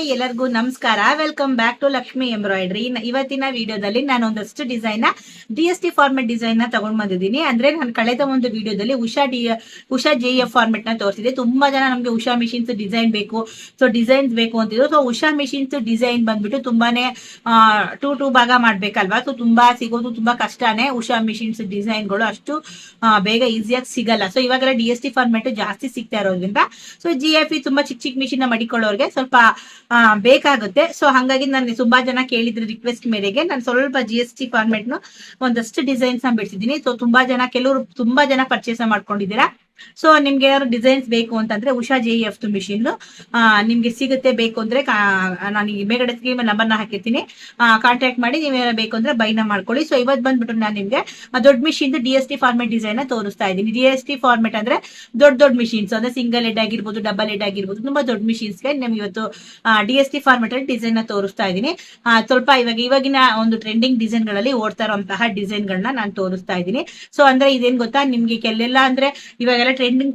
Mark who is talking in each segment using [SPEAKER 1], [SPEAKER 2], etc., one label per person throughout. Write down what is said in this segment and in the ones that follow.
[SPEAKER 1] Hi, ಎಲ್ಲರಿಗೂ ನಮಸ್ಕಾರ. Welcome back to Lakshmi embroidery. ಇವತ್ತಿನ ವಿಡಿಯೋದಲ್ಲಿ ನಾನು ಒಂದಷ್ಟು ಡಿಸೈನ್ DST ಫಾರ್ಮೆಟ್ ಡಿಸೈನ್ ನ ತಗೊಂಡ್ ಬಂದಿದ್ದೀನಿ. ಅಂದ್ರೆ ನಾನು ಕಳೆದ ಒಂದು ವಿಡಿಯೋದಲ್ಲಿ ಉಷಾ JF ಫಾರ್ಮೆಟ್ ನ ತೋರಿಸಿದೆ. ತುಂಬಾ ಜನ ನಮ್ಗೆ ಉಷಾ ಮಿಷಿನ್ಸ್ ಡಿಸೈನ್ ಬೇಕು, ಸೊ ಡಿಸೈನ್ಸ್ ಬೇಕು ಅಂತಿದ್ರು. ಸೊ ಉಷಾ ಮಿಷಿನ್ಸ್ ಡಿಸೈನ್ ಬಂದ್ಬಿಟ್ಟು ತುಂಬಾನೇ ಟೂ ಭಾಗ ಮಾಡ್ಬೇಕಲ್ವಾ. ಸೊ ತುಂಬಾ ಸಿಗೋದು ತುಂಬಾ ಕಷ್ಟನೇ. ಉಷಾ ಮಿಷಿನ್ಸ್ ಡಿಸೈನ್ಗಳು ಅಷ್ಟು ಬೇಗ ಈಸಿಯಾಗಿ ಸಿಗಲ್ಲ. ಸೊ ಇವಾಗೆಲ್ಲ DST ಫಾರ್ಮೆಟ್ ಜಾಸ್ತಿ ಸಿಗ್ತಾ ಇರೋದ್ರಿಂದ ಸೊ GF ತುಂಬಾ ಚಿಕ್ಕ ಮಿಷಿನ್ ಮಡಿಕೊಳ್ಳೋರ್ಗೆ ಸ್ವಲ್ಪ ಬೇಕಾಗುತ್ತೆ. ಸೊ ಹಾಗಾಗಿ ನಾನು ತುಂಬಾ ಜನ ಕೇಳಿದ್ರೆ ರಿಕ್ವೆಸ್ಟ್ ಮೇರೆಗೆ ನಾನು ಸ್ವಲ್ಪ GST ಫಾರ್ಮೆಟ್ ಒಂದಷ್ಟು ಡಿಸೈನ್ಸ್ ಬಿಡ್ತಿದ್ದೀನಿ. ಸೊ ಕೆಲವರು ತುಂಬಾ ಜನ ಪರ್ಚೇಸ್ ಮಾಡ್ಕೊಂಡಿದ್ದೀರಾ. ಸೊ ನಿಮ್ಗೆ ಏನಾದ್ರು ಡಿಸೈನ್ಸ್ ಬೇಕು ಅಂತಂದ್ರೆ ಉಷಾ JF ಮಿಷಿನ್ ನಿಮ್ಗೆ ಸಿಗುತ್ತೆ. ಬೇಕು ಅಂದ್ರೆ ನಾನು ಈ ಮೇಲ್ಗಡೆ ನಂಬರ್ನ ಹಾಕಿರ್ತೀನಿ, ಕಾಂಟ್ಯಾಕ್ಟ್ ಮಾಡಿ ನೀವೇನಾದ್ರು ಬೇಕು ಅಂದ್ರೆ ಬೈನ ಮಾಡ್ಕೊಳ್ಳಿ. ಸೊ ಇವತ್ತು ಬಂದ್ಬಿಟ್ಟು ನಾನು ನಿಮ್ಗೆ ದೊಡ್ಡ ಮಿಷಿನ್ DST ಫಾರ್ಮೆಟ್ ಡಿಸೈನ್ ತೋರಿಸ್ತಾ ಇದ್ದೀನಿ. DST ಫಾರ್ಮೆಟ್ ಅಂದ್ರೆ ದೊಡ್ಡ ಮಿಷಿನ್ಸ್ ಅಂದ್ರೆ ಸಿಂಗಲ್ ಹೆಡ್ ಆಗಿರ್ಬೋದು, ಡಬಲ್ ಹೆಡ್ ಆಗಿರ್ಬೋದು, ತುಂಬಾ ದೊಡ್ಡ ಮಿಷಿನ್ಸ್ಗೆ ನಿಮ್ಗೆ ಇವತ್ತು DST ಫಾರ್ಮೆಟ್ ಅಲ್ಲಿ ಡಿಸೈನ್ ನ ತೋರಿಸ್ತಾ ಇದ್ದೀನಿ. ಸ್ವಲ್ಪ ಇವಾಗಿನ ಒಂದು ಟ್ರೆಂಡಿಂಗ್ ಡಿಸೈನ್ ಗಳಲ್ಲಿ ಓಡ್ತಾ ಇರುವಂತಹ ಡಿಸೈನ್ ಗಳನ್ನ ನಾನು ತೋರಿಸ್ತಾ ಇದ್ದೀನಿ. ಸೊ ಅಂದ್ರೆ ಇದೇನ್ ಗೊತ್ತಾ, ನಿಮ್ಗೆ ಕೆಲವೆಲ್ಲ ಅಂದ್ರೆ ಇವಾಗೆಲ್ಲ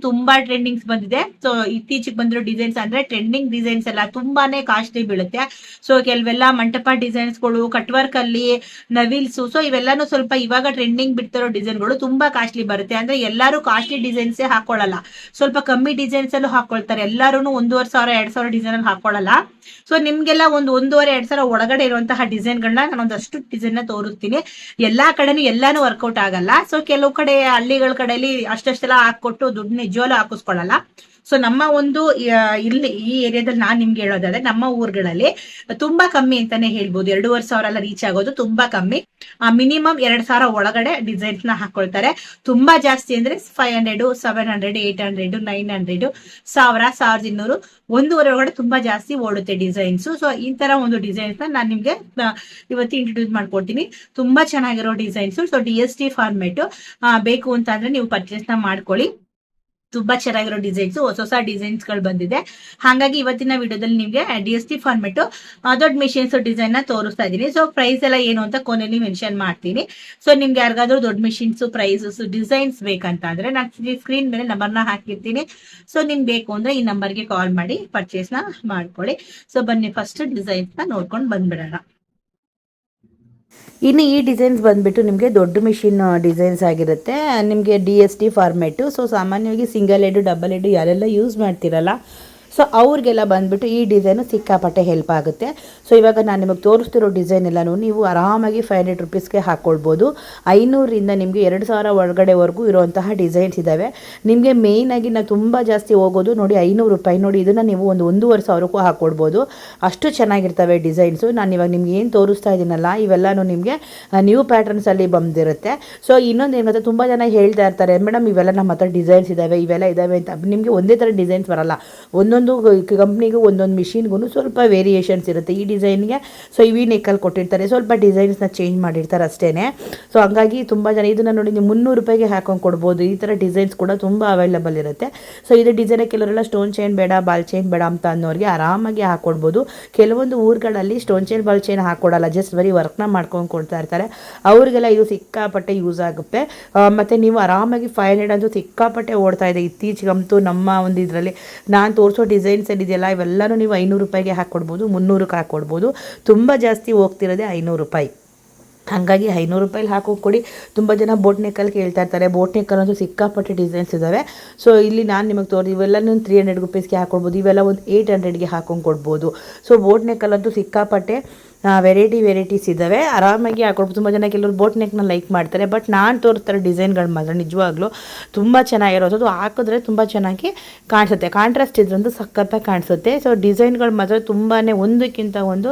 [SPEAKER 1] ತುಂಬಾ ಟ್ರೆಂಡಿಂಗ್ಸ್ ಬಂದಿದೆ. ಸೊ ಇತ್ತೀಚೆಗೆ ಬಂದಿರೋ ಡಿಸೈನ್ಸ್ ಅಂದ್ರೆ ಟ್ರೆಂಡಿಂಗ್ ಡಿಸೈನ್ಸ್ ಎಲ್ಲ ತುಂಬಾನೇ ಕಾಸ್ಟ್ಲಿ ಬೀಳುತ್ತೆ. ಸೊ ಕೆಲವೆಲ್ಲ ಮಂಟಪ ಡಿಸೈನ್ಸ್ ಗಳು, ಕಟ್ ವರ್ಕ್ ಅಲ್ಲಿ ನವಿಲ್ಸ್, ಸೊ ಇವೆಲ್ಲಾನು ಸ್ವಲ್ಪ ಇವಾಗ ಟ್ರೆಂಡಿಂಗ್ ಬಿಡ್ತಿರೋ ಡಿಸೈನ್ ಗಳು ತುಂಬಾ ಕಾಸ್ಟ್ಲಿ ಬರುತ್ತೆ. ಅಂದ್ರೆ ಎಲ್ಲರೂ ಕಾಸ್ಟ್ಲಿ ಡಿಸೈನ್ಸ್ ಹಾಕೊಳ್ಳಲ್ಲ, ಸ್ವಲ್ಪ ಕಮ್ಮಿ ಡಿಸೈನ್ಸ್ ಅಲ್ಲೂ ಹಾಕೊಳ್ತಾರೆ. ಎಲ್ಲರೂ 1,500 2,000 ಡಿಸೈನ್ ಅಲ್ಲಿ ಹಾಕೊಳ್ಳಲ್ಲ. ಸೊ ನಿಮ್ಗೆಲ್ಲ 1,500 2,000 ಒಳಗಡೆ ಇರುವಂತಹ ಡಿಸೈನ್ ಗಳನ್ನ ನಾನು ಒಂದಷ್ಟು ಡಿಸೈನ್ ನ ತೋರಿಸ್ತೀನಿ. ಎಲ್ಲಾ ಕಡೆನೂ ಎಲ್ಲಾನು ವರ್ಕೌಟ್ ಆಗಲ್ಲ. ಸೊ ಕೆಲವು ಕಡೆ ಹಳ್ಳಿಗಳ ಕಡೆಯಲ್ಲಿ ಅಷ್ಟೆಲ್ಲ ಹಾಕೊಟ್ಟು ದುಡ್ಡು ನಿಜವಾಗ್ಲೂ ಹಾಕಿಸ್ಕೊಳ್ಳಲ್ಲ. ಸೊ ನಮ್ಮ ಒಂದು ಇಲ್ಲಿ ಈ ಏರಿಯಾದಲ್ಲಿ ನಾನ್ ನಿಮ್ಗೆ ಹೇಳೋದಾದ್ರೆ ನಮ್ಮ ಊರುಗಳಲ್ಲಿ ತುಂಬಾ ಕಮ್ಮಿ ಅಂತಾನೆ ಹೇಳ್ಬೋದು. 2,500 ಎಲ್ಲ ರೀಚ್ ಆಗೋದು ತುಂಬಾ ಕಮ್ಮಿ. ಮಿನಿಮಮ್ 2,000 ಒಳಗಡೆ ಡಿಸೈನ್ಸ್ ನ ಹಾಕೊಳ್ತಾರೆ. ತುಂಬಾ ಜಾಸ್ತಿ ಅಂದ್ರೆ 500 700 800 900 1,000 1,200 1,500 ಒಳಗಡೆ ತುಂಬಾ ಜಾಸ್ತಿ ಓಡುತ್ತೆ ಡಿಸೈನ್ಸ್. ಸೊ ಈ ತರ ಒಂದು ಡಿಸೈನ್ಸ್ ನ ನಾನು ನಿಮ್ಗೆ ಇವತ್ತು ಇಂಟ್ರೊಡ್ಯೂಸ್ ಮಾಡ್ಕೊಡ್ತೀನಿ. ತುಂಬಾ ಚೆನ್ನಾಗಿರೋ ಡಿಸೈನ್ಸ್. ಸೊ DST ಫಾರ್ಮೆಟ್ ಬೇಕು ಅಂತ ಅಂದ್ರೆ ನೀವು ಪರ್ಚೇಸ್ ನ ಮಾಡ್ಕೊಳ್ಳಿ. ತುಂಬಾ ಚೆನ್ನಾಗಿರೋ ಡಿಸೈನ್ಸ್, ಹೊಸ ಡಿಸೈನ್ಸ್ ಗಳು ಬಂದಿದೆ. ಹಾಗಾಗಿ ಇವತ್ತಿನ ವಿಡಿಯೋದಲ್ಲಿ ನಿಮ್ಗೆ DST ಫಾರ್ಮೆಟ್ ದೊಡ್ಡ ಮಿಷಿನ್ಸ್ ಡಿಸೈನ್ ನ ತೋರಿಸ್ತಾ ಇದೀನಿ. ಸೊ ಪ್ರೈಸ್ ಎಲ್ಲ ಏನು ಅಂತ ಕೊನೆಯಲ್ಲಿ ಮೆನ್ಷನ್ ಮಾಡ್ತೀನಿ. ಸೊ ನಿಮ್ಗೆ ಯಾರಿಗಾದ್ರೂ ದೊಡ್ಡ ಮಿಷಿನ್ಸ್ ಪ್ರೈಸಸ್ ಡಿಸೈನ್ಸ್ ಬೇಕಂತ ಅಂದ್ರೆ ನಾನು ಸ್ಕ್ರೀನ್ ಮೇಲೆ ನಂಬರ್ನ ಹಾಕಿರ್ತೀನಿ. ಸೊ ನಿಮ್ಗೆ ಬೇಕು ಅಂದ್ರೆ ಈ ನಂಬರ್ಗೆ ಕಾಲ್ ಮಾಡಿ ಪರ್ಚೇಸ್ ನ ಮಾಡ್ಕೊಳ್ಳಿ. ಸೊ ಬನ್ನಿ ಫಸ್ಟ್ ಡಿಸೈನ್ಸ್ ನ ನೋಡ್ಕೊಂಡು ಬಂದ್ಬಿಡೋಣ.
[SPEAKER 2] ಇನ್ನು ಈ ಡಿಸೈನ್ಸ್ ಬಂದುಬಿಟ್ಟು ನಿಮಗೆ ದೊಡ್ಡ ಮಿಷಿನ್ ಡಿಸೈನ್ಸ್ ಆಗಿರುತ್ತೆ. ನಿಮಗೆ DST ಫಾರ್ಮೆಟು. ಸೊ ಸಾಮಾನ್ಯವಾಗಿ ಸಿಂಗಲ್ ಹೆಡ್ ಡಬಲ್ ಹೆಡ್ ಯಾರೆಲ್ಲ ಯೂಸ್ ಮಾಡ್ತಿರಲ್ಲ, ಸೊ ಅವ್ರಿಗೆಲ್ಲ ಬಂದುಬಿಟ್ಟು ಈ ಡಿಸೈನು ಸಿಕ್ಕಾಪಟ್ಟೆ ಹೆಲ್ಪ್ ಆಗುತ್ತೆ. ಸೊ ಇವಾಗ ನಾನು ನಿಮಗೆ ತೋರಿಸ್ತಿರೋ ಡಿಸೈನ್ ಎಲ್ಲನೂ ನೀವು ಆರಾಮಾಗಿ 500 ರುಪೀಸ್ಗೆ ಹಾಕ್ಕೊಳ್ಬೋದು. 500ರಿಂದ ನಿಮಗೆ 2,000 ಒಳಗಡೆವರೆಗೂ ಇರುವಂತಹ ಡಿಸೈನ್ಸ್ ಇದ್ದಾವೆ. ನಿಮಗೆ ಮೇಯ್ನಾಗಿ ನಾವು ತುಂಬ ಜಾಸ್ತಿ ಹೋಗೋದು ನೋಡಿ 500 ರೂಪಾಯಿ. ನೋಡಿ ಇದನ್ನು ನೀವು 1,500ಕ್ಕೂ ಹಾಕ್ಕೊಡ್ಬೋದು. ಅಷ್ಟು ಚೆನ್ನಾಗಿರ್ತವೆ ಡಿಸೈನ್ಸು. ನಾನು ಇವಾಗ ನಿಮ್ಗೆ ಏನು ತೋರಿಸ್ತಾ ಇದ್ದೀನಲ್ಲ ಇವೆಲ್ಲನೂ ನಿಮಗೆ ನ್ಯೂ ಪ್ಯಾಟರ್ನ್ಸಲ್ಲಿ ಬಂದಿರುತ್ತೆ. ಸೊ ಇನ್ನೊಂದು ಏನು ಗೊತ್ತಾ, ತುಂಬ ಜನ ಹೇಳ್ತಾ ಇರ್ತಾರೆ ಮೇಡಮ್ ಇವೆಲ್ಲ ನಮ್ಮ ಹತ್ರ ಡಿಸೈನ್ಸ್ ಇದ್ದಾವೆ, ಇವೆಲ್ಲ ಇದ್ದಾವೆ ಅಂತ. ನಿಮಗೆ ಒಂದೇ ಥರ ಡಿಸೈನ್ಸ್ ಬರಲ್ಲ. ಒಂದೊಂದು ಕಂಪ್ನಿಗೂ ಒಂದೊಂದು ಮಿಷಿನ್ಗೂ ಸ್ವಲ್ಪ ವೇರಿಯೇಷನ್ಸ್ ಇರುತ್ತೆ. ಈ ಡಿಸೈನ್ಗೆ ಸೊ ಇವಿ ನೆಕ್ಕಲ್ಲಿ ಕೊಟ್ಟಿರ್ತಾರೆ, ಸ್ವಲ್ಪ ಡಿಸೈನ್ಸ್ನ ಚೇಂಜ್ ಮಾಡಿರ್ತಾರೆ ಅಷ್ಟೇ. ಸೊ ಹಂಗಾಗಿ ತುಂಬ ಜನ ಇದನ್ನು ನೋಡಿ ನೀವು 300 ರೂಪಾಯಿಗೆ ಹಾಕೊಂಡು ಕೊಡ್ಬೋದು. ಈ ಥರ ಡಿಸೈನ್ಸ್ ಕೂಡ ತುಂಬ ಅವೈಲಬಲ್ ಇರುತ್ತೆ. ಸೊ ಇದು ಡಿಸೈನ್ ಕೆಲವರೆಲ್ಲ ಸ್ಟೋನ್ ಚೈನ್ ಬೇಡ, ಬಾಲ್ ಚೈನ್ ಬೇಡ ಅಂತ ಅನ್ನೋರಿಗೆ ಆರಾಮಾಗಿ ಹಾಕ್ಕೊಡ್ಬೋದು. ಕೆಲವೊಂದು ಊರುಗಳಲ್ಲಿ ಸ್ಟೋನ್ ಚೈನ್ ಬಾಲ್ ಚೈನ್ ಹಾಕ್ಕೊಡಲ್ಲ, ಜಸ್ಟ್ ಬರೀ ವರ್ಕ್ನ ಮಾಡ್ಕೊಂಡು ಕೊಡ್ತಾ ಇರ್ತಾರೆ. ಅವ್ರಿಗೆಲ್ಲ ಇದು ಸಿಕ್ಕಾಪಟ್ಟೆ ಯೂಸ್ ಆಗುತ್ತೆ. ಮತ್ತು ನೀವು ಆರಾಮಾಗಿ 500 ಅಂತೂ ಸಿಕ್ಕಾಪಟ್ಟೆ ಓಡ್ತಾ ಇದೆ ಇತ್ತೀಚೆಗಂತೂ. ನಮ್ಮ ಒಂದು ಇದರಲ್ಲಿ ನಾನು ತೋರಿಸೋ ಡಿಸೈನ್ಸ್ ಏನಿದೆಯಲ್ಲ ಇವೆಲ್ಲನೂ ನೀವು 500 ರೂಪಾಯಿಗೆ ಹಾಕ್ಕೊಡ್ಬೋದು, 300ಕ್ಕೆ ಹಾಕ್ಕೊಡ್ಬೋದು. ತುಂಬ ಜಾಸ್ತಿ ಹೋಗ್ತಿರೋದೇ 500 ರೂಪಾಯಿ. ಹಾಗಾಗಿ 500 ರೂಪಾಯಿಲಿ ಹಾಕೋಕೊಡಿ. ತುಂಬ ಜನ ಬೋಟ್ ನೆಕ್ಕಲ್ಲಿ ಕೇಳ್ತಾ ಇರ್ತಾರೆ. ಬೋಟ್ ನೆಕ್ಕಲ್ಲಂತೂ ಸಿಕ್ಕಾಪಟ್ಟೆ ಡಿಸೈನ್ಸ್ ಇದ್ದಾವೆ. ಸೊ ಇಲ್ಲಿ ನಾನು ನಿಮಗೆ ಇವೆಲ್ಲ 300 ರುಪೀಸ್ಗೆ ಹಾಕ್ಕೊಡ್ಬೋದು. ಇವೆಲ್ಲ ಒಂದು 800ಗೆ ಹಾಕೊಂಡು ಕೊಡ್ಬೋದು. ಸೊ ಬೋಟ್ ನೆಕ್ಕಲ್ಲಂತೂ ಸಿಕ್ಕಾಪಟ್ಟೆ ವೆರೈಟೀಸ್ ಇದ್ದಾವೆ, ಆರಾಮಾಗಿ ಹಾಕೊಡ್ಬೋದು. ತುಂಬ ಜನ ಕೆಲವರು ಬೋಟ್ ನೆಕ್ನ ಲೈಕ್ ಮಾಡ್ತಾರೆ. ಬಟ್ ನಾನು ತೋರಿಸ್ತಾರೆ ಡಿಸೈನ್ಗಳು ಮಾತ್ರ ನಿಜವಾಗ್ಲೂ ತುಂಬ ಚೆನ್ನಾಗಿರೋದು. ಅದು ಹಾಕಿದ್ರೆ ತುಂಬ ಚೆನ್ನಾಗಿ ಕಾಣಿಸುತ್ತೆ, ಕಾಂಟ್ರಾಸ್ಟ್ ಇದ್ರಂತೂ ಸಖತ್ತಾಗಿ ಕಾಣಿಸುತ್ತೆ. ಸೊ ಡಿಸೈನ್ಗಳು ಮಾತ್ರ ತುಂಬಾ ಒಂದಕ್ಕಿಂತ ಒಂದು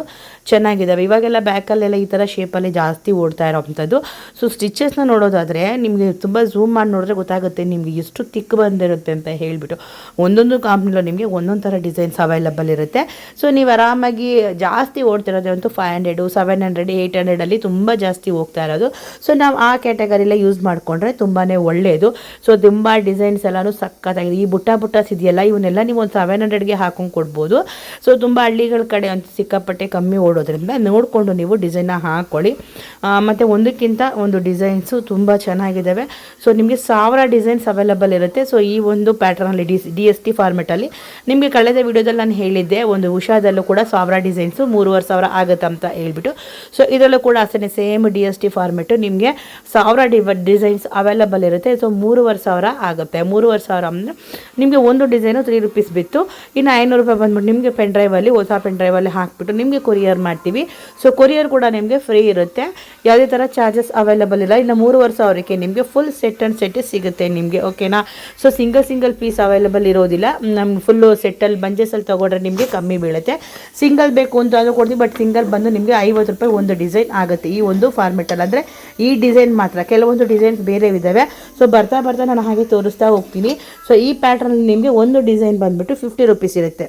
[SPEAKER 2] ಚೆನ್ನಾಗಿದ್ದಾವೆ. ಇವಾಗೆಲ್ಲ ಬ್ಯಾಕಲ್ಲೆಲ್ಲ ಈ ಥರ ಶೇಪಲ್ಲಿ ಜಾಸ್ತಿ ಓಡ್ತಾ ಇರೋವಂಥದ್ದು. ಸೊ ಸ್ಟಿಚಸ್ನ ನೋಡೋದಾದರೆ ನಿಮಗೆ ತುಂಬ ಝೂಮ್ ಮಾಡಿ ನೋಡಿದ್ರೆ ಗೊತ್ತಾಗುತ್ತೆ ನಿಮಗೆ ಎಷ್ಟು ತಿಕ್ ಬಂದಿರುತ್ತೆ ಅಂತ ಹೇಳಿಬಿಟ್ಟು. ಒಂದೊಂದು ಕಂಪ್ನಿಲೂ ನಿಮಗೆ ಒಂದೊಂದು ಥರ ಡಿಸೈನ್ಸ್ ಅವೈಲಬಲ್ ಇರುತ್ತೆ. ಸೊ ನೀವು ಆರಾಮಾಗಿ ಜಾಸ್ತಿ ಓಡ್ತಿರೋದಂತೂ 500 700 800 ತುಂಬ ಜಾಸ್ತಿ ಹೋಗ್ತಾ ಇರೋದು. ಸೊ ನಾವು ಆ ಕ್ಯಾಟಗರಿಲೇ ಯೂಸ್ ಮಾಡಿಕೊಂಡ್ರೆ ತುಂಬಾ ಒಳ್ಳೆಯದು. ಸೊ ತುಂಬ ಡಿಸೈನ್ಸ್ ಎಲ್ಲನೂ ಸಕ್ಕತ್ತಾಗಿದೆ. ಈ ಬುಟ್ಟಾಸ್ ಇದೆಯಲ್ಲ, ಇವನ್ನೆಲ್ಲ ನೀವು ಒಂದು 700ಗೆ ಹಾಕೊಂಡು ಕೊಡ್ಬೋದು. ಸೊ ತುಂಬ ಹಳ್ಳಿಗಳ ಕಡೆ ಅಂತ ಸಿಕ್ಕಾಪಟ್ಟೆ ಕಮ್ಮಿ ಓಡೋದ್ರಿಂದ ನೋಡಿಕೊಂಡು ನೀವು ಡಿಸೈನ್ನ ಹಾಕ್ಕೊಳ್ಳಿ. ಮತ್ತು ಒಂದಕ್ಕಿಂತ ಒಂದು ಡಿಸೈನ್ಸು ತುಂಬ ಚೆನ್ನಾಗಿದ್ದಾವೆ. ಸೊ ನಿಮಗೆ 1000 ಡಿಸೈನ್ಸ್ ಅವೈಲಬಲ್ ಇರುತ್ತೆ. ಸೊ ಈ ಒಂದು ಪ್ಯಾಟರ್ನಲ್ಲಿ DST ಫಾರ್ಮೆಟಲ್ಲಿ ನಿಮಗೆ ಕಳೆದ ವಿಡಿಯೋದಲ್ಲಿ ನಾನು ಹೇಳಿದ್ದೆ, ಒಂದು ಉಷಾದಲ್ಲೂ ಕೂಡ 1000 ಡಿಸೈನ್ಸು 3500 ಆಗುತ್ತೆ ಅಂತ ಹೇಳ್ಬಿಟ್ಟು. ಸೊ ಇದರಲ್ಲೂ ಕೂಡ ಅಷ್ಟೇ ಸೇಮ್ DST ಫಾರ್ಮೆಟು ನಿಮಗೆ 1000 ಡಿಸೈನ್ಸ್ ಅವೈಲಬಲ್ ಇರುತ್ತೆ. ಸೊ 3500 ಆಗುತ್ತೆ. 3500 ಅಂದರೆ ನಿಮಗೆ ಒಂದು ಡಿಸೈನು 3 ರೂಪೀಸ್ ಬಿತ್ತು. ಇನ್ನು 500 ರೂಪಾಯಿ ಬಂದ್ಬಿಟ್ಟು ನಿಮಗೆ ಪೆನ್ ಡ್ರೈವಲ್ಲಿ, ಹೊಸ ಪೆನ್ ಡ್ರೈವಲ್ಲಿ ಹಾಕಿಬಿಟ್ಟು ನಿಮಗೆ ಕೊರಿಯರ್ ಮಾಡ್ತೀವಿ. ಸೊ ಕೊರಿಯರ್ ಕೂಡ ನಿಮಗೆ ಫ್ರೀ ಇರುತ್ತೆ, ಯಾವುದೇ ಥರ ಚಾರ್ಜಸ್ ಅವೈಲಬಲ್ ಇಲ್ಲ. ಇನ್ನು 3500ಕ್ಕೆ ನಿಮಗೆ ಫುಲ್ ಸೆಟ್ ಆ್ಯಂಡ್ ಸೆಟ್ ಸಿಗುತ್ತೆ ನಿಮಗೆ, ಓಕೆನಾ. ಸೊ ಸಿಂಗಲ್ ಪೀಸ್ ಅವೈಲಬಲ್ ಇರೋದಿಲ್ಲ. ನಮ್ಗೆ ಫುಲ್ಲು ಸೆಟ್ಟಲ್ಲಿ ಬಂಜೆಸಲ್ಲಿ ತೊಗೊಂಡ್ರೆ ನಿಮಗೆ ಕಮ್ಮಿ ಬೀಳುತ್ತೆ. ಸಿಂಗಲ್ ಬೇಕು ಅಂತ ಅದು ಕೊಡ್ತೀವಿ, ಬಟ್ ಸಿಂಗಲ್ ಬಂದು ನಿಮಗೆ 50 ರೂಪಾಯಿ ಒಂದು ಡಿಸೈನ್ ಆಗುತ್ತೆ ಈ ಒಂದು ಫಾರ್ಮೆಟಲ್ಲಿ. ಅಂದರೆ ಈ ಡಿಸೈನ್ ಮಾತ್ರ, ಕೆಲವೊಂದು ಡಿಸೈನ್ಸ್ ಬೇರೆ ಇದ್ದಾವೆ. ಸೊ ಬರ್ತಾ ನಾನು ಹಾಗೆ ತೋರಿಸ್ತಾ ಹೋಗ್ತೀನಿ. ಸೊ ಈ ಪ್ಯಾಟ್ರನಲ್ಲಿ ನಿಮಗೆ ಒಂದು ಡಿಸೈನ್ ಬಂದುಬಿಟ್ಟು 50 ರೂಪೀಸ್ ಇರುತ್ತೆ.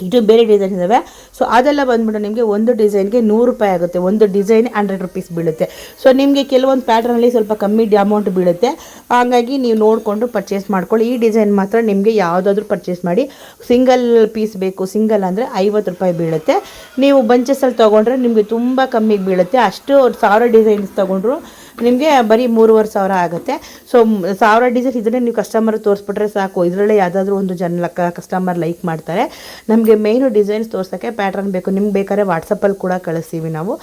[SPEAKER 2] ಇದು ಬೇರೆ ಡಿಸೈನ್ ಇದ್ದಾವೆ. ಸೊ ಅದೆಲ್ಲ ಬಂದ್ಬಿಟ್ಟು ನಿಮಗೆ ಒಂದು ಡಿಸೈನ್ಗೆ 100 ರೂಪಾಯಿ ಆಗುತ್ತೆ. ಒಂದು ಡಿಸೈನ್ 100 ರೂಪೀಸ್ ಬೀಳುತ್ತೆ. ಸೊ ನಿಮಗೆ ಕೆಲವೊಂದು ಪ್ಯಾಟ್ರನಲ್ಲಿ ಸ್ವಲ್ಪ ಕಮ್ಮಿ ಅಮೌಂಟ್ ಬೀಳುತ್ತೆ. ಹಾಗಾಗಿ ನೀವು ನೋಡಿಕೊಂಡು ಪರ್ಚೇಸ್ ಮಾಡ್ಕೊಳ್ಳಿ. ಈ ಡಿಸೈನ್ ಮಾತ್ರ ನಿಮಗೆ ಯಾವುದಾದ್ರೂ ಪರ್ಚೇಸ್ ಮಾಡಿ. ಸಿಂಗಲ್ ಪೀಸ್ ಬೇಕು, ಸಿಂಗಲ್ ಅಂದರೆ 50 ರೂಪಾಯಿ ಬೀಳುತ್ತೆ. ನೀವು ಬಂಚಸಲ್ಲಿ ತೊಗೊಂಡ್ರೆ ನಿಮಗೆ ತುಂಬ ಕಮ್ಮಿಗೆ ಬೀಳುತ್ತೆ. ಅಷ್ಟು 1000 ಡಿಸೈನ್ಸ್ ತೊಗೊಂಡ್ರು ನಿಮಗೆ ಬರೀ 3500 ಆಗುತ್ತೆ. ಸೊ 1000 ಡಿಸೈನ್ಸ್ ಇದನ್ನೇ ನೀವು ಕಸ್ಟಮರ್ ತೋರಿಸ್ಬಿಟ್ರೆ ಸಾಕು. ಇದರಲ್ಲೇ ಯಾವುದಾದ್ರೂ ಒಂದು ಕಸ್ಟಮರ್ ಲೈಕ್ ಮಾಡ್ತಾರೆ. ನಮಗೆ ಮೇಯ್ನು ಡಿಸೈನ್ಸ್ ತೋರ್ಸೋಕ್ಕೆ ಪ್ಯಾಟ್ರನ್ ಬೇಕು. ನಿಮ್ಗೆ ಬೇಕಾದ್ರೆ ವಾಟ್ಸಪ್ಪಲ್ಲಿ ಕೂಡ ಕಳಿಸ್ತೀವಿ ನಾವು.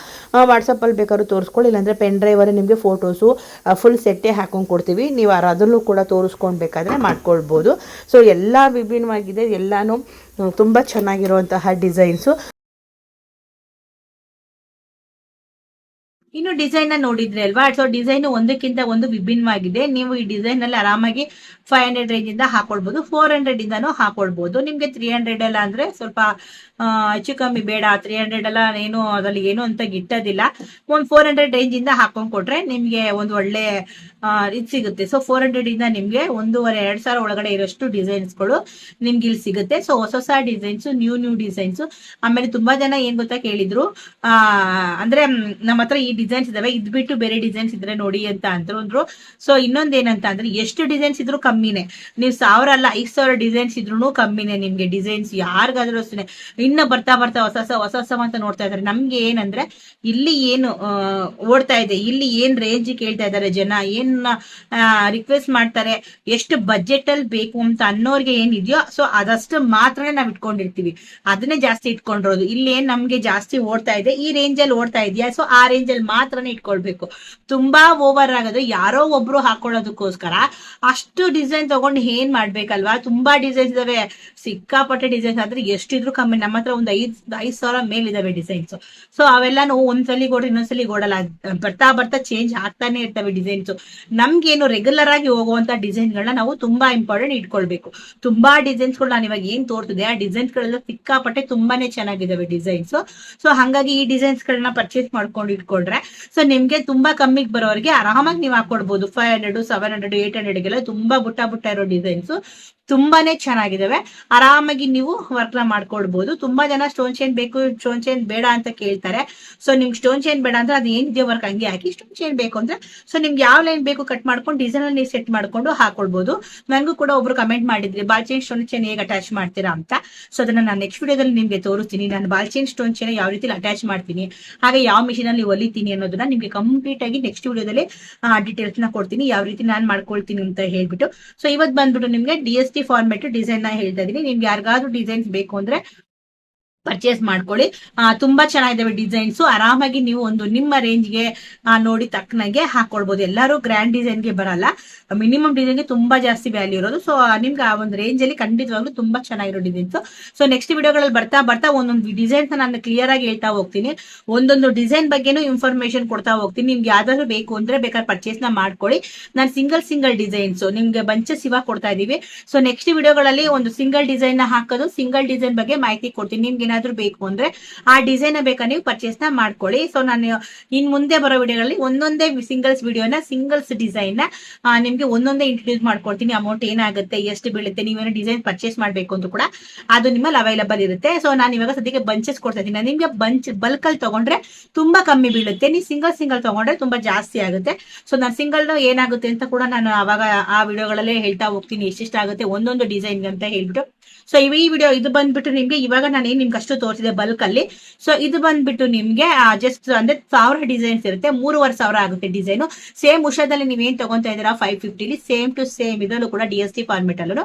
[SPEAKER 2] ವಾಟ್ಸಪ್ಪಲ್ಲಿ ಬೇಕಾದ್ರೂ ತೋರಿಸ್ಕೊಳ್ಳಿ, ಇಲ್ಲಾಂದರೆ ಪೆನ್ ಡ್ರೈವಲ್ಲಿ ನಿಮಗೆ ಫೋಟೋಸು ಫುಲ್ ಸೆಟ್ಟೇ ಹಾಕೊಂಡು ಕೊಡ್ತೀವಿ. ನೀವು ಅದನ್ನು ಕೂಡ ತೋರಿಸ್ಕೊಂಡು ಬೇಕಾದರೆ ಮಾಡ್ಕೊಳ್ಬೋದು. ಸೊ ಎಲ್ಲ ವಿಭಿನ್ನವಾಗಿದೆ, ಎಲ್ಲನೂ ತುಂಬ ಚೆನ್ನಾಗಿರುವಂತಹ ಡಿಸೈನ್ಸು.
[SPEAKER 1] ಇನ್ನು ಡಿಸೈನ್ ನೋಡಿದ್ರಿ ಅಲ್ವಾ. ಸೊ ಡಿಸೈನ್ ಒಂದಕ್ಕಿಂತ ಒಂದು ವಿಭಿನ್ನವಾಗಿದೆ. ನೀವು ಈ ಡಿಸೈನ್ ಅಲ್ಲಿ ಆರಾಮಾಗಿ 500 ರೇಂಜ್ ಇಂದ ಹಾಕೊಳ್ಬಹುದು, 400 ಇಂದಾನು ಹಾಕೊಳ್ಬಹುದು. ನಿಮ್ಗೆ 300 ಎಲ್ಲ ಅಂದ್ರೆ ಸ್ವಲ್ಪ ಹೆಚ್ಚು ಕಮ್ಮಿ ಬೇಡ, 300 ಎಲ್ಲ ಏನು ಅದ್ರಲ್ಲಿ ಏನು ಅಂತ ಗಿಟ್ಟೋದಿಲ್ಲ. ಒಂದು 400 ರೇಂಜ್ ಇಂದ ಹಾಕೊಂಡ್ ಕೊಟ್ರೆ ನಿಮ್ಗೆ ಒಂದು ಒಳ್ಳೆ ಇದು ಸಿಗುತ್ತೆ. ಸೊ 400 ಇಂದ ನಿಮ್ಗೆ 1500-2000 ಒಳಗಡೆ ಇರೋಷ್ಟು ಡಿಸೈನ್ಸ್ಗಳು ನಿಮ್ಗೆ ಇಲ್ಲಿ ಸಿಗುತ್ತೆ. ಸೊ ಹೊಸ ಡಿಸೈನ್ಸ್, ನ್ಯೂ ಡಿಸೈನ್ಸ್. ಆಮೇಲೆ ತುಂಬಾ ಜನ ಏನ್ ಗೊತ್ತಾ ಕೇಳಿದ್ರು, ಅಂದ್ರೆ ನಮ್ಮ ಹತ್ರ ಈ ಡಿಸೈನ್ಸ್ ಇದಾವೆ, ಇದ್ ಬಿಟ್ಟು ಬೇರೆ ಡಿಸೈನ್ಸ್ ಇದ್ರೆ ನೋಡಿ ಅಂತ ಅಂದ್ರು. ಸೊ ಇನ್ನೊಂದೇನಂತ ಅಂದ್ರೆ ಎಷ್ಟು ಡಿಸೈನ್ಸ್ ಇದ್ರು ಕಮ್ಮಿನೇ. ನೀವು 1000 ಅಲ್ಲ 5000 ಡಿಸೈನ್ಸ್ ಇದ್ರು ಕಮ್ಮಿನೇ ನಿಮ್ಗೆ ಡಿಸೈನ್ಸ್. ಯಾರಿಗಾದ್ರೂ ಅಷ್ಟೇ ಇನ್ನ ಬರ್ತಾ ಹೊಸ ಅಂತ ನೋಡ್ತಾ ಇದಾರೆ. ನಮ್ಗೆ ಏನಂದ್ರೆ ಇಲ್ಲಿ ಏನು ಓಡ್ತಾ ಇದೆ, ಇಲ್ಲಿ ಏನ್ ರೇಂಜ್ ಕೇಳ್ತಾ ಇದಾರೆ ಜನ, ಏನ್ ರಿಕ್ವೆಸ್ಟ್ ಮಾಡ್ತಾರೆ, ಎಷ್ಟು ಬಜೆಟ್ ಅಲ್ಲಿ ಬೇಕು ಅಂತ ಅನ್ನೋರ್ಗೆ ಏನಿದೆಯೋ ಸೊ ಅದಷ್ಟು ಮಾತ್ರನೇ ನಾವ್ ಇಟ್ಕೊಂಡಿರ್ತೀವಿ, ಅದನ್ನೇ ಜಾಸ್ತಿ ಇಟ್ಕೊಂಡಿರೋದು. ಇಲ್ಲಿ ಏನ್ ನಮ್ಗೆ ಜಾಸ್ತಿ ಓಡ್ತಾ ಇದೆ, ಈ ರೇಂಜ್ ಅಲ್ಲಿ ಓಡ್ತಾ ಇದೆಯಾ, ಸೊ ಆ ರೇಂಜ್ ಅಲ್ಲಿ ಮಾತ್ರನೇ ಇಟ್ಕೊಳ್ಬೇಕು. ತುಂಬಾ ಓವರ್ ಆಗೋದು ಯಾರೋ ಒಬ್ರು ಹಾಕೊಳ್ಳೋದಕ್ಕೋಸ್ಕರ ಅಷ್ಟು ಡಿಸೈನ್ ತಗೊಂಡು ಏನ್ ಮಾಡ್ಬೇಕಲ್ವಾ. ತುಂಬಾ ಡಿಸೈನ್ಸ್ ಇದಾವೆ, ಸಿಕ್ಕಾಪಟ್ಟೆ ಡಿಸೈನ್ಸ್. ಆದ್ರೆ ಎಷ್ಟಿದ್ರು ಕಮ್ಮಿ. ನಮ್ಮ ಹತ್ರ ಒಂದು 5,000 ಮೇಲಿದಾವೆ ಡಿಸೈನ್ಸ್. ಸೊ ಅವೆಲ್ಲಾನು ಒಂದ್ಸಲಿ ಗೋಡ ಇನ್ನೊಂದ್ಸಲಿ ಗೋಡಲ್ಲ, ಬರ್ತಾ ಚೇಂಜ್ ಆಗ್ತಾನೆ ಇರ್ತವೆ ಡಿಸೈನ್ಸ್. ನಮ್ಗೇನು ರೆಗ್ಯುಲರ್ ಆಗಿ ಹೋಗುವಂತ ಡಿಸೈನ್ ಗಳನ್ನ ನಾವು ತುಂಬಾ ಇಂಪಾರ್ಟೆಂಟ್ ಇಟ್ಕೊಳ್ಬೇಕು. ತುಂಬಾ ಡಿಸೈನ್ಸ್ ಗಳು ನಾನು ಇವಾಗ ಏನ್ ತೋರ್ತಿದೆ ಆ ಡಿಸೈನ್ಸ್ ಗಳೆಲ್ಲ ಸಿಕ್ಕಾಪಟ್ಟೆ ತುಂಬಾನೇ ಚೆನ್ನಾಗಿದಾವೆ ಡಿಸೈನ್ಸ್. ಸೊ ಹಂಗಾಗಿ ಈ ಡಿಸೈನ್ಸ್ ಗಳನ್ನ ಪರ್ಚೇಸ್ ಮಾಡ್ಕೊಂಡು ಇಟ್ಕೊಂಡ್ರೆ ಸೊ ನಿಮ್ಗೆ ತುಂಬಾ ಕಮ್ಮಿಗೆ ಬರೋರಿಗೆ ಆರಾಮಾಗಿ ನೀವು ಹಾಕೊಡ್ಬೋದು. 500, 700, 800ಗೆಲ್ಲ ತುಂಬಾ ಬುಟ್ಟ ಇರೋ ಡಿಸೈನ್ಸ್ ತುಂಬಾನೇ ಚೆನ್ನಾಗಿದಾವೆ. ಆರಾಮಾಗಿ ನೀವು ವರ್ಕ್ ನ ಮಾಡ್ಕೊಡ್ಬಹುದು. ತುಂಬಾ ಜನ ಸ್ಟೋನ್ ಚೈನ್ ಬೇಕು, ಸ್ಟೋನ್ ಚೈನ್ ಬೇಡ ಅಂತ ಕೇಳ್ತಾರೆ. ಸೊ ನಿಮ್ಗೆ ಸ್ಟೋನ್ ಚೈನ್ ಬೇಡ ಅಂದ್ರೆ ಅದು ಏನಿದೆ ವರ್ಕ್ ಹಂಗೆ ಹಾಕಿ. ಸ್ಟೋನ್ ಚೈನ್ ಬೇಕು ಅಂದ್ರೆ ಸೊ ನಿಮ್ಗೆ ಯಾವ ಲೈನ್ ಬೇಕು ಕಟ್ ಮಾಡ್ಕೊಂಡು ಡಿಸೈನ್ ಅಲ್ಲಿ ನೀವು ಸೆಟ್ ಮಾಡ್ಕೊಂಡು ಹಾಕೊಳ್ಬಹುದು. ನನಗೂ ಕೂಡ ಒಬ್ರು ಕಮೆಂಟ್ ಮಾಡಿದ್ರಿ ಬಾಲ್ ಚೈನ್ ಸ್ಟೋನ್ ಚೈನ್ ಹೇಗೆ ಅಟ್ಯಾಚ್ ಮಾಡ್ತೀರಾ ಅಂತ. ಸೊ ಅದನ್ನ ನಾನು ನೆಕ್ಸ್ಟ್ ವಿಡಿಯೋದಲ್ಲಿ ನಿಮ್ಗೆ ತೋರಿಸ್ತೀನಿ. ನಾನು ಬಾಲ್ ಚೈನ್ ಸ್ಟೋನ್ ಚೈನ್ ಯಾವ ರೀತಿ ಅಟ್ಯಾಚ್ ಮಾಡ್ತೀನಿ, ಹಾಗೆ ಯಾವ ಮಿಷಿನ್ ಅಲ್ಲಿ ಹೊಲಿತೀನಿ ಅನ್ನೋದನ್ನ ನಿಮ್ಗೆ ಕಂಪ್ಲೀಟ್ ಆಗಿ ನೆಕ್ಸ್ಟ್ ವಿಡಿಯೋದಲ್ಲಿ ಡೀಟೇಲ್ಸ್ ನ ಕೊಡ್ತೀನಿ, ಯಾವ ರೀತಿ ನಾನು ಮಾಡ್ಕೊಳ್ತೀನಿ ಅಂತ ಹೇಳ್ಬಿಟ್ಟು. ಸೊ ಇವತ್ತು ಬಂದ್ಬಿಟ್ಟು ನಿಮ್ಗೆ DST ಫಾರ್ಮೆಟ್ ಡಿಸೈನ್ ನ ಹೇಳ್ತಾ ಇದೀನಿ. ನಿಮ್ಗೆ ಯಾರಿಗಾದ್ರೂ ಡಿಸೈನ್ಸ್ ಬೇಕು ಅಂದ್ರೆ ಪರ್ಚೇಸ್ ಮಾಡ್ಕೊಳ್ಳಿ. ತುಂಬಾ ಚೆನ್ನಾಗಿದಾವೆ ಡಿಸೈನ್ಸ್. ಆರಾಮಾಗಿ ನೀವು ಒಂದು ನಿಮ್ಮ ರೇಂಜ್ಗೆ ನೋಡಿ ತಕ್ಕನಾಗೆ ಹಾಕೊಳ್ಬಹುದು. ಎಲ್ಲರೂ ಗ್ರ್ಯಾಂಡ್ ಡಿಸೈನ್ಗೆ ಬರಲ್ಲ, ಮಿನಿಮಮ್ ಡಿಸೈನ್ಗೆ ತುಂಬಾ ಜಾಸ್ತಿ ವ್ಯಾಲ್ಯೂ ಇರೋದು. ಸೊ ನಿಮ್ಗೆ ಆ ಒಂದು ರೇಂಜ್ ಅಲ್ಲಿ ಖಂಡಿತವಾಗ್ಲೂ ತುಂಬಾ ಚೆನ್ನಾಗಿರೋ ಡಿಸೈನ್ಸ್. ಸೊ ನೆಕ್ಸ್ಟ್ ವಿಡಿಯೋಗಳಲ್ಲಿ ಬರ್ತಾ ಒಂದೊಂದು ಡಿಸೈನ್ಸ್ ನಾನು ಕ್ಲಿಯರ್ ಆಗಿ ಹೇಳ್ತಾ ಹೋಗ್ತೀನಿ. ಒಂದೊಂದು ಡಿಸೈನ್ ಬಗ್ಗೆನೂ ಇನ್ಫಾರ್ಮೇಶನ್ ಕೊಡ್ತಾ ಹೋಗ್ತೀನಿ. ನಿಮ್ಗೆ ಯಾವ್ದಾದ್ರು ಬೇಕು ಅಂದ್ರೆ ಬೇಕಾದ್ರೆ ಪರ್ಚೇಸ್ ನ ಮಾಡ್ಕೊಳ್ಳಿ. ನಾನು ಸಿಂಗಲ್ ಡಿಸೈನ್ಸ್ ನಿಮ್ಗೆ ಬಂಚಸ್ ಇವಾಗ ಕೊಡ್ತಾ ಇದೀವಿ. ಸೊ ನೆಕ್ಸ್ಟ್ ವಿಡಿಯೋಗಳಲ್ಲಿ ಒಂದು ಸಿಂಗಲ್ ಡಿಸೈನ್ ನ ಹಾಕೋದು, ಸಿಂಗಲ್ ಡಿಸೈನ್ ಬಗ್ಗೆ ಮಾಹಿತಿ ಕೊಡ್ತೀನಿ. ನಿಮ್ಗೆ ಏನಾದ್ರು ಬೇಕು ಅಂದ್ರೆ ಆ ಡಿಸೈನ್ ಬೇಕಾ ನೀವು ಪರ್ಚೇಸ್ ನ ಮಾಡ್ಕೊಳ್ಳಿ. ಸೊ ನಾನು ಇನ್ ಮುಂದೆ ಬರೋ ವಿಡಿಯೋಗಳಲ್ಲಿ ಒಂದೊಂದೇ ಸಿಂಗಲ್ಸ್ ಡಿಸೈನ್ ನಿಮ್ಗೆ ಒಂದೊಂದೇ ಇಂಟ್ರೊಡ್ಯೂಸ್ ಮಾಡ್ಕೊಡ್ತೀನಿ. ಅಮೌಂಟ್ ಏನಾಗುತ್ತೆ, ಎಷ್ಟು ಬೀಳುತ್ತೆ, ನೀವೇನೋ ಡಿಸೈನ್ ಪರ್ಚೇಸ್ ಮಾಡ್ಬೇಕು ಅಂತ ಕೂಡ ಅದು ನಿಮ್ಮಲ್ಲಿ ಅವೈಲಬಲ್ ಇರುತ್ತೆ. ಸೊ ನಾನು ಇವಾಗ ಸದ್ಯಕ್ಕೆ ಬಂಚಸ್ ಕೊಡ್ತಾ ಇದ್ದೀನಿ. ನಿಮ್ಗೆ ಬಲ್ಕ್ ಅಲ್ಲಿ ತಗೊಂಡ್ರೆ ತುಂಬಾ ಕಮ್ಮಿ ಬೀಳುತ್ತೆ, ನೀವು ಸಿಂಗಲ್ ತಗೊಂಡ್ರೆ ತುಂಬಾ ಜಾಸ್ತಿ ಆಗುತ್ತೆ. ಸೊ ನಾನು ಸಿಂಗಲ್ ಏನಾಗುತ್ತೆ ಅಂತ ಕೂಡ ನಾನು ಅವಾಗ ಆ ವಿಡಿಯೋಗಳಲ್ಲೇ ಹೇಳ್ತಾ ಹೋಗ್ತೀನಿ, ಎಷ್ಟೆಷ್ಟಾಗುತ್ತೆ ಒಂದೊಂದು ಡಿಸೈನ್ ಅಂತ ಹೇಳ್ಬಿಟ್ಟು. ಸೊ ಈ ವಿಡಿಯೋ ಇದು ಬಂದ್ಬಿಟ್ಟು ನಿಮ್ಗೆ ಇವಾಗ ನಾನು ನಿಮ್ಗೆ ಅಷ್ಟು ತೋರಿಸಿದೆ ಬಲ್ಕ್ ಅಲ್ಲಿ. ಸೊ ಇದು ಬಂದ್ಬಿಟ್ಟು ನಿಮ್ಗೆ ಜಸ್ಟ್ ಅಂದ್ರೆ 1000 ಡಿಸೈನ್ಸ್ ಇರುತ್ತೆ, 3500 ಆಗುತ್ತೆ ಡಿಸೈನ್. ಸೇಮ್ ಉಷಾದಲ್ಲಿ ನೀವೇನ್ ತಗೊಂತಾ ಇದ್ದೀರಾ 550 ಸೇಮ್ ಟು ಸೇಮ್ ಇದರಲ್ಲೂ ಕೂಡ DST ಫಾರ್ಮೆಟ್ ಅಲ್ಲೂ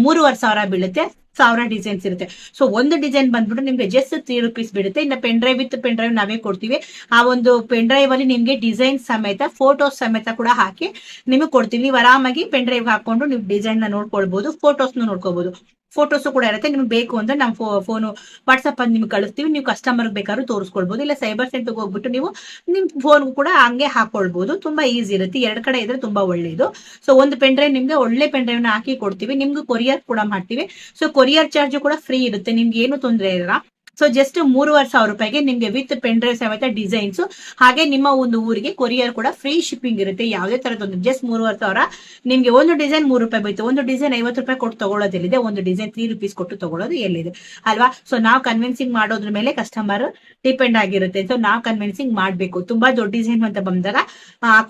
[SPEAKER 1] 3500 ಬೀಳುತ್ತೆ. 1000 ಡಿಸೈನ್ಸ್ ಇರುತ್ತೆ. ಸೊ ಒಂದು ಡಿಸೈನ್ ಬಂದ್ಬಿಟ್ಟು ನಿಮ್ಗೆ ಜಸ್ಟ್ 3 rupees ಬೀಳುತ್ತೆ. ಇನ್ನು ಪೆನ್ ಡ್ರೈವ್ ನಾವೇ ಕೊಡ್ತೀವಿ. ಆ ಒಂದು ಪೆನ್ ಡ್ರೈವ್ ಅಲ್ಲಿ ನಿಮ್ಗೆ ಡಿಸೈನ್ ಸಮೇತ ಫೋಟೋಸ್ ಸಮೇತ ಕೂಡ ಹಾಕಿ ನಿಮಗೆ ಕೊಡ್ತೀವಿ. ನೀವು ಆರಾಮಾಗಿ ಪೆನ್ ಡ್ರೈವ್ ಹಾಕೊಂಡು ನೀವು ಡಿಸೈನ್ ನ ನೋಡ್ಕೊಳ್ಬಹುದು, ಫೋಟೋಸ್ ನೋಡ್ಕೋಬಹುದು. ಫೋಟೋಸ್ ಕೂಡ ಇರುತ್ತೆ. ನಿಮ್ಗೆ ಬೇಕು ಅಂದ್ರೆ ನಾವು ಫೋನು ವಾಟ್ಸ್ಆಪ್ ಅಲ್ಲಿ ನಿಮ್ಗೆ ಕಳಿಸ್ತೀವಿ, ನೀವು ಕಸ್ಟಮರ್ ಬೇಕಾದ್ರೂ ತೋರಿಸ್ಕೊಳ್ಬಹುದು. ಇಲ್ಲ ಸೈಬರ್ ಸೆಂಟರ್ಗೆ ಹೋಗ್ಬಿಟ್ಟು ನೀವು ನಿಮ್ ಫೋನ್ ಕೂಡ ಹಂಗೆ ಹಾಕೊಳ್ಬಹುದು. ತುಂಬಾ ಈಸಿ ಇರುತ್ತೆ, 2 ಕಡೆ ಇದ್ರೆ ತುಂಬಾ ಒಳ್ಳೇದು. ಸೊ ಒಂದು ಪೆನ್ ಡ್ರೈವ್ ನಿಮ್ಗೆ ಒಳ್ಳೆ ಪೆನ್ ಡ್ರೈವ್ ನ ಹಾಕಿ ಕೊಡ್ತೀವಿ, ನಿಮ್ಗೆ ಕೊರಿಯರ್ ಕೂಡ ಮಾಡ್ತೀವಿ. ಸೊ ಕೊರಿಯರ್ ಚಾರ್ಜ್ ಕೂಡ ಫ್ರೀ ಇರುತ್ತೆ, ನಿಮ್ಗೆ ಏನು ತೊಂದರೆ ಇಲ್ಲ. ಸೊ ಜಸ್ಟ್ 3500 ರೂಪಾಯಿಗೆ ನಿಮ್ಗೆ ವಿತ್ ಪೆನ್ ಡ್ರೈವ್ ಸಮೇತ ಡಿಸೈನ್ಸ್, ಹಾಗೆ ನಿಮ್ಮ ಒಂದು ಊರಿಗೆ ಕೊರಿಯರ್ ಕೂಡ ಫ್ರೀ ಶಿಪ್ಪಿಂಗ್ ಇರುತ್ತೆ. ಯಾವುದೇ ತರದೊಂದು ಜಸ್ಟ್ 3500 ನಿಮ್ಗೆ ಒಂದು ಡಿಸೈನ್ 3 ರೂಪಾಯಿ ಬೀಳುತ್ತೆ. ಒಂದು ಡಿಸೈನ್ 50 ರೂಪಾಯಿ ಕೊಟ್ಟು ತಗೊಳ್ಳೋದಿಲ್ಲಿದೆ, ಒಂದು ಡಿಸೈನ್ 3 rupees ಕೊಟ್ಟು ತಗೊಳ್ಳೋದು ಎಲ್ಲಿದೆ ಅಲ್ವಾ. ಸೊ ನಾವು ಕನ್ವಿನ್ಸಿಂಗ್ ಮಾಡೋದ್ರ ಮೇಲೆ ಕಸ್ಟಮರ್ ಡಿಪೆಂಡ್ ಆಗಿರುತ್ತೆ. ಸೊ ನಾವು ಕನ್ವಿನ್ಸಿಂಗ್ ಮಾಡ್ಬೇಕು. ತುಂಬಾ ದೊಡ್ಡ ಡಿಸೈನ್ ಅಂತ ಬಂದಾಗ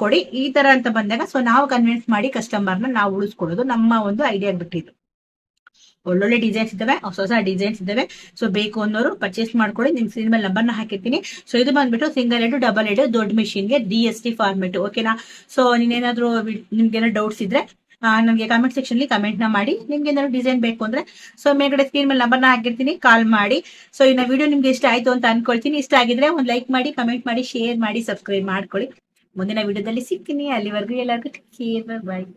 [SPEAKER 1] ಕೊಡಿ, ಈ ತರ ಅಂತ ಬಂದಾಗ ಸೊ ನಾವು ಕನ್ವಿನ್ಸ್ ಮಾಡಿ ಕಸ್ಟಮರ್ನ ನಾವು ಉಳಿಸ್ಕೊಳ್ಳೋದು ನಮ್ಮ ಒಂದು ಐಡಿಯಾ ಬಿಟ್ಟಿದ್ದು. ಒಳ್ಳೊಳ್ಳೆ ಡಿಸೈನ್ಸ್ ಇದಾವೆ, ಹೊಸ ಡಿಸೈನ್ಸ್ ಇದಾವೆ. ಸೊ ಬೇಕು ಅನ್ನೋರು ಪರ್ಚೇಸ್ ಮಾಡ್ಕೊಳ್ಳಿ. ನಿಮ್ ಸ್ಕ್ರೀನ್ ಮೇಲೆ ನಂಬರ್ನ ಹಾಕಿರ್ತೀನಿ. ಸೊ ಇದು ಬಂದ್ಬಿಟ್ಟು ಸಿಂಗಲ್ ಹೆಡ್, ಡಬಲ್ ಹೆಡ್, ದೊಡ್ಡ ಮಿಷಿನ್ಗೆ DST ಫಾರ್ಮೆಟ್. ಓಕೆನಾ. ಸೊ ನೀನೇನಾದ್ರೂ ನಿಮ್ಗೆ ಏನೋ ಡೌಟ್ಸ್ ಇದ್ರೆ ನನಗೆ ಕಾಮೆಂಟ್ ಸೆಕ್ಷನ್ ಅಲ್ಲಿ ಕಮೆಂಟ್ ನ ಮಾಡಿ. ನಿಮ್ಗೆ ಏನಾದ್ರು ಡಿಸೈನ್ ಬೇಕು ಅಂದ್ರೆ ಸೊ ಮೇಲ್ಗಡೆ ಸ್ಕ್ರೀನ್ ಮೇಲೆ ನಂಬರ್ನ ಹಾಕಿರ್ತೀನಿ, ಕಾಲ್ ಮಾಡಿ. ಸೊ ಇನ್ನ ವಿಡಿಯೋ ನಿಮ್ಗೆ ಇಷ್ಟ ಆಯ್ತು ಅಂತ ಅನ್ಕೊಳ್ತೀನಿ. ಇಷ್ಟ ಆಗಿದ್ರೆ ಒಂದು ಲೈಕ್ ಮಾಡಿ, ಕಮೆಂಟ್ ಮಾಡಿ, ಶೇರ್ ಮಾಡಿ, ಸಬ್ಸ್ಕ್ರೈಬ್ ಮಾಡ್ಕೊಳ್ಳಿ. ಮುಂದಿನ ವಿಡಿಯೋದಲ್ಲಿ ಸಿಗ್ತೀನಿ. ಅಲ್ಲಿವರೆಗೂ ಎಲ್ಲರಿಗೂ ಕೇರ್, ಬಾಯ್.